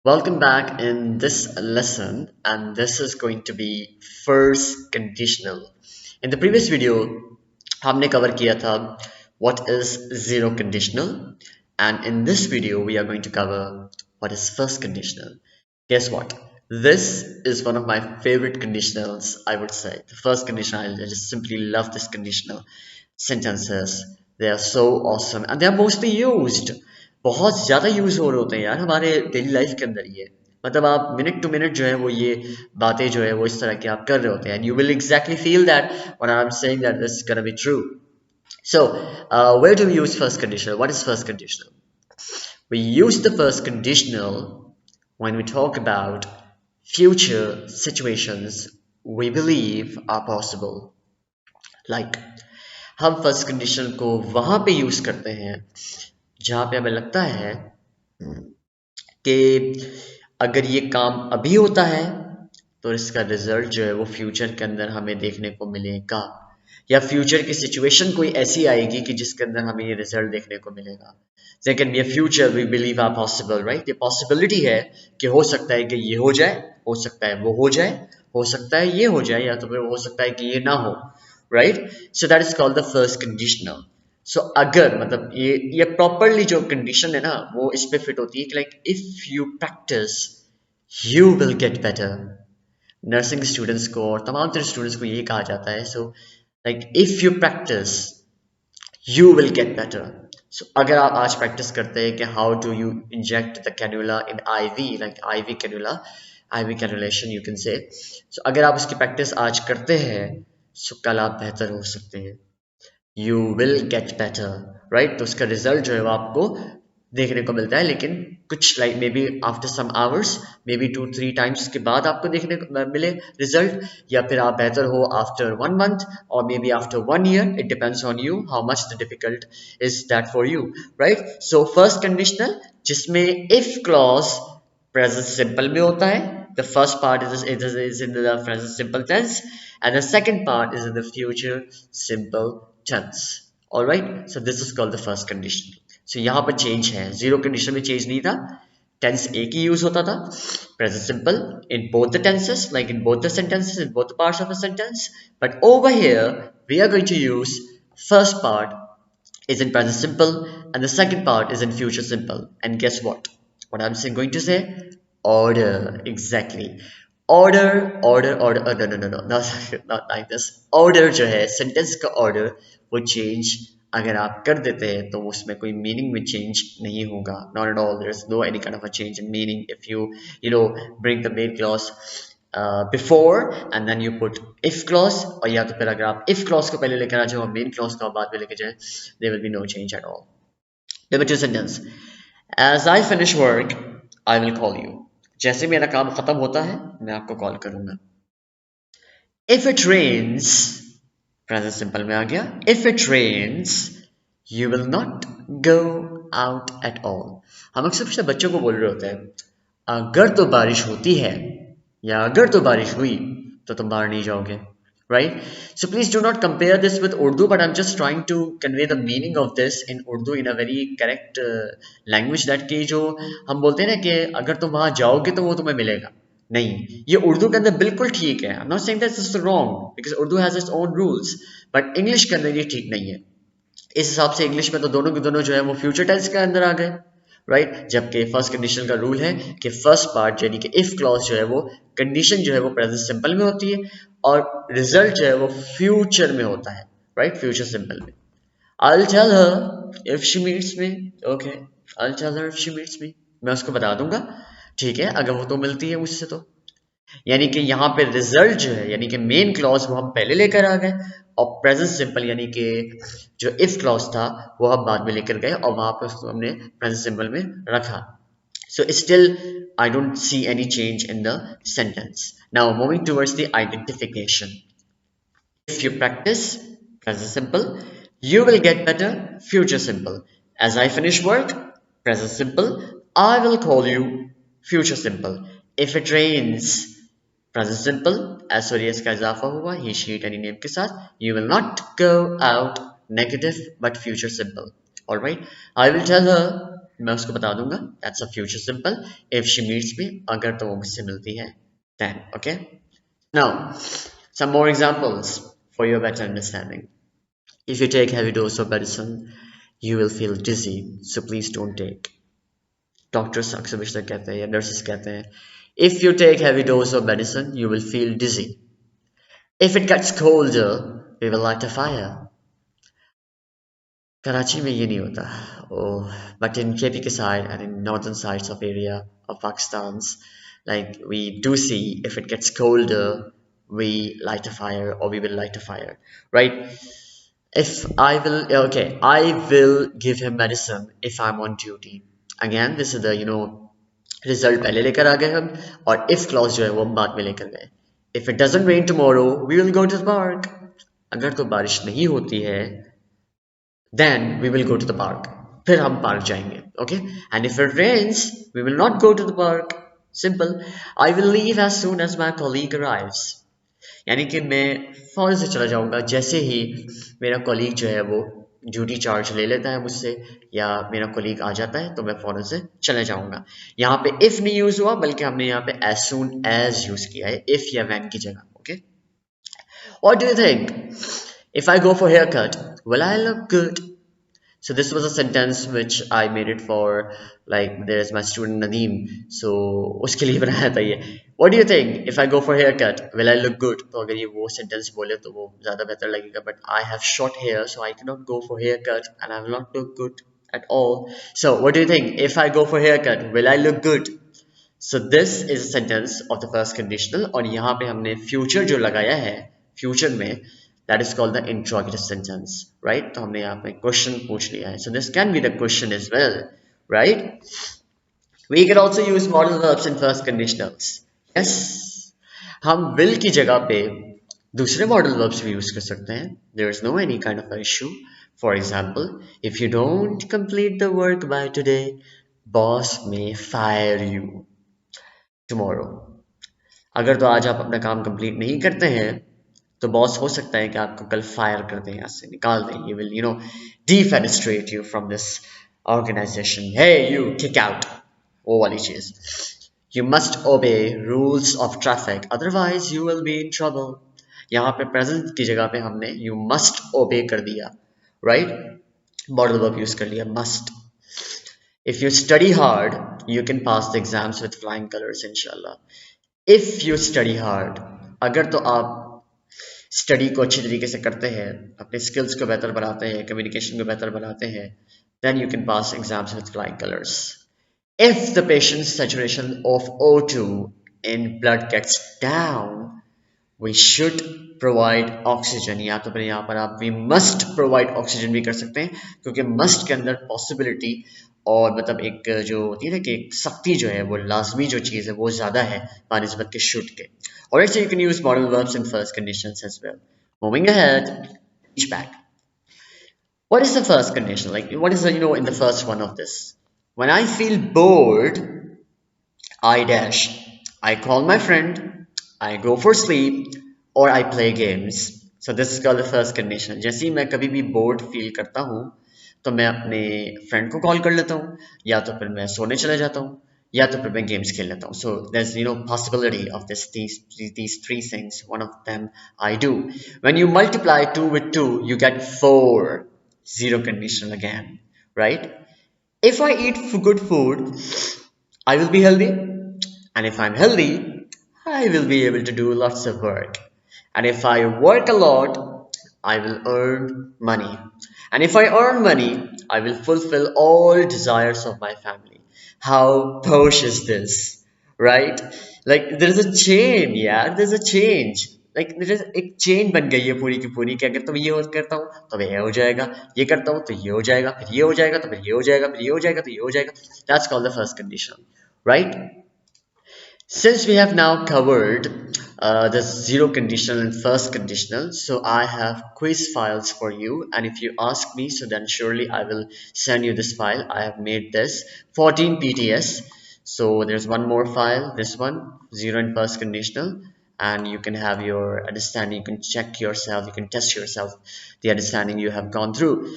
Welcome back in this lesson, and this is going to be first conditional. In the previous video, हमने cover किया था what is zero conditional, and in this video we are going to cover what is first conditional. Guess what? This is one of my favorite conditionals, I would say. The first conditional, I just simply love this conditional sentences. They are so awesome and they are mostly used. बहुत ज़्यादा use हो रहे होते हैं यार हमारे daily life के अंदर ये मतलब आप मिनट टू मिनट जो है वो ये बातें जो है वो इस तरह की आप कर रहे होते हैं and you will exactly feel that when I'm saying that this is gonna be true. So where do we use first conditional? What is first conditional? We use the first conditional when we talk about future situations we believe are possible. Like हम first condition को वहां पे use करते हैं जहां पे हमें लगता है कि अगर ये काम अभी होता है तो इसका रिजल्ट जो है वो फ्यूचर के अंदर हमें देखने को मिलेगा या फ्यूचर की सिचुएशन कोई ऐसी आएगी कि जिसके अंदर हमें ये रिजल्ट देखने को मिलेगा. There can be a future we believe are possible, right? ये पॉसिबिलिटी है कि हो सकता है कि ये हो जाए, हो सकता है वो हो जाए, हो सकता है ये हो जाए या तो फिर हो सकता है कि ये ना हो, right? So that is called the first conditional. So अगर मतलब ये properly जो condition है ना वो इस पे fit होती है कि like if you practice you will get better. Nursing students को और तमाम तरह स्टूडेंट्स को यही कहा जाता है. So like if you practice you will get better. So अगर आप आज प्रैक्टिस करते हैं कि how do you inject the cannula in IV, like IV cannula, IV cannulation you can say. So अगर आप उसकी प्रैक्टिस आज करते हैं so कल आप बेहतर हो सकते हैं. You will get better, right? तो उसका रिजल्ट जो है वो आपको देखने को मिलता है लेकिन कुछ like maybe after some hours maybe 2-3 times के बाद आपको देखने को मिले रिजल्ट या फिर आप बेहतर हो आफ्टर 1 मंथ और may be after 1 year. It depends on you how much the difficult is that for you, right? So first conditional जिसमें इफ क्लॉज प्रेजेंट सिंपल में होता है. The first part is in the present simple tense and the second part is in the future simple tense. All right, so this is called the first condition. So यहाँ पर change है, zero condition में change नहीं था, tense एक ही use होता था, present simple in both the tenses, like in both the sentences, in both the parts of the sentence. But over here we are going to use first part is in present simple and the second part is in future simple. And guess what I'm going to say? Order. Exactly. Order no not like this. Order जो है sentence का order वो change अगर आप कर देते हैं तो उसमें कोई meaning में change नहीं होगा. Not at all. There is no any kind of a change in meaning if you know bring the main clause before and then you put if clause और या तो फिर अगर आप if clause को पहले लेकर आ जाओ और main clause को बाद में लेके जाए there will be no change at all. Number 2 sentence. As I finish work I will call you. जैसे मेरा काम खत्म होता है मैं आपको कॉल करूंगा. If it rains, present simple में आ गया. If it rains, you will not go out at all. हम अक्सर बच्चों को बोल रहे होते हैं अगर तो बारिश होती है या अगर तो बारिश हुई तो तुम बाहर नहीं जाओगे, right? So please do not compare this with Urdu, but I'm just trying to convey the meaning of this in Urdu in a very correct language that कि जो हम बोलते हैं ना कि अगर तुम वहां जाओगे तो वो तुम्हें मिलेगा. नहीं, ये उर्दू के अंदर बिल्कुल ठीक है. I'm not saying that this is wrong because Urdu has its own rules, but English के अंदर ये ठीक नहीं है. इस हिसाब से इंग्लिश में तो दोनों के दोनों जो है वो फ्यूचर टेंस के अंदर आ गए, राइट? जबकि फर्स्ट कंडीशन का रूल है कि फर्स्ट पार्ट यानी कि इफ क्लॉज जो है वो कंडीशन जो है वो प्रेजेंट सिंपल में होती है और रिजल्ट जो है वो फ्यूचर में होता है, राइट? फ्यूचर सिंपल में. I'll tell her if she meets me. Okay, I'll tell her if she meets me. मैं उसको बता दूंगा, ठीक है, अगर वो तो मिलती है मुझसे तो. यानी कि यहाँ पे रिजल्ट जो है यानी कि मेन क्लॉज वो हम पहले लेकर आ गए और प्रेजेंट सिंपल यानी कि जो इफ क्लॉज था वो हम बाद में लेकर गए और वहां पे उसको हमने प्रेजेंट सिंपल में रखा. So still I don't see any change in the sentence. Now moving towards the identification. If you practice present simple, you will get better future simple. As I finish work, present simple, I will call you future simple. If it rains, present simple, as soon as का इजाफा हुआ he she it any name के साथ, you will not go out, negative but future simple. All right, I will tell her मैं उसको बता दूंगा that's a future simple if she meets मी अगर तो वो मुझसे मिलती है then okay now some more examples for your better understanding if you take heavy dose of medicine you will feel dizzy so please don't take doctors अक्सर बेशतर कहते हैं या नर्सेस कहते हैं if you take heavy dose of medicine you will feel dizzy if it gets colder we will light a fire Karachi में ये नहीं होता oh but in KP side and in northern sides of area of Pakistan's like we do see if it gets colder we light a fire or we will light a fire right if I will okay I will give him medicine if I'm on duty again this is the result पहले लेकर आ गए हम और if clause जो है वो हम बाद में लेकर गए if it doesn't rain tomorrow we will go to the park अगर तो बारिश नहीं होती है then we will go to the park फिर हम पार्क जाएंगे okay and if it rains we will not go to the park simple I will leave as soon as my colleague arrives यानी कि मैं फौरन से चला जाऊंगा जैसे ही मेरा कॉलीग जो है वो ड्यूटी चार्ज ले लेता है मुझसे या मेरा कोलीग आ जाता है तो मैं फौरन से चले जाऊंगा यहाँ पे इफ नहीं यूज हुआ बल्कि हमने यहाँ पे एज सून एज यूज किया है इफ या व्हेन की जगह okay what do you think if I go for haircut will I look good so this was a sentence which I made it for like there is my student Nadeem so उसके लिए बनाया था ये what do you think if I go for haircut will I look good तो अगर ये वो sentence बोले तो वो ज़्यादा बेहतर लगेगा but I have short hair so I cannot go for haircut and I will not look good at all so what do you think if I go for haircut will I look good so this is a sentence of the first conditional और यहाँ पे हमने future जो लगाया है future में that is called the interrogative sentence right तो हमने यहाँ पे question पूछ लिया है so this can be the question as well right we can also use modal verbs in first conditionals yes हम will की जगह पे दूसरे modal verbs भी use कर सकते हैं there is no any kind of issue for example if you don't complete the work by today boss may fire you tomorrow अगर तो आज आप अपना काम कंप्लीट नहीं करते हैं तो बॉस हो सकता है कि आपको कल फायर कर दें यहाँ से निकाल दें ये will defenestrate you from this organization hey you kick out वो वाली चीज you must obey rules of traffic otherwise you will be in trouble यहाँ पे present की जगह पे हमने you must obey कर दिया right modal verb use कर लिया must if you study hard you can pass the exams with flying colors inshallah if you study hard अगर तो आप स्टडी को अच्छी तरीके से करते हैं अपने स्किल्स को बेहतर बनाते हैं कम्युनिकेशन को बेहतर बनाते हैं then you can pass exams with flying colors if the patient's saturation of O2 in blood gets down we should provide oxygen या तो फिर यहाँ पर आप we must provide oxygen भी कर सकते हैं क्योंकि must के अंदर possibility और मतलब एक जो होती है ना कि एक सख्ती जो है वो लाजमी जो चीज़ है वो ज़्यादा है बानिस्बत के should के alright so you can use modal verbs in first conditions as well moving ahead each back what is the first condition like what is the in the first one of this when I feel bored I dash I call my friend I go for sleep or I play games so this is called the first condition जैसे ही मैं कभी भी bored feel करता हूँ तो मैं अपने friend को कॉल कर लेता हूँ या तो फिर मैं सोने चले जाता हूँ या तो फिर मैं गेम्स खेल लेता हूँ so there's possibility of these three things one of them I do when you multiply 2 with 2 you get 4 zero conditional again right if I eat good food I will be healthy and if I'm healthy I will be able to do lots of work and if I work a lot I will earn money and if I earn money I will fulfill all desires of my family how posh is this right like there is a chain yeah there's a change like there is एक chain बन गई है पूरी की पूरी कि अगर तो मैं ये करता हूँ तो ये हो जाएगा ये करता हूँ तो ये हो जाएगा फिर ये हो जाएगा तो फिर ये हो जाएगा फिर ये हो जाएगा तो ये हो जाएगा that's called the first condition right since we have now covered the zero conditional and first conditional so I have quiz files for you and if you ask me so then surely I will send you this file I have made this 14 PTS so there's one more file this one zero and first conditional and you can have your understanding you can check yourself you can test yourself the understanding you have gone through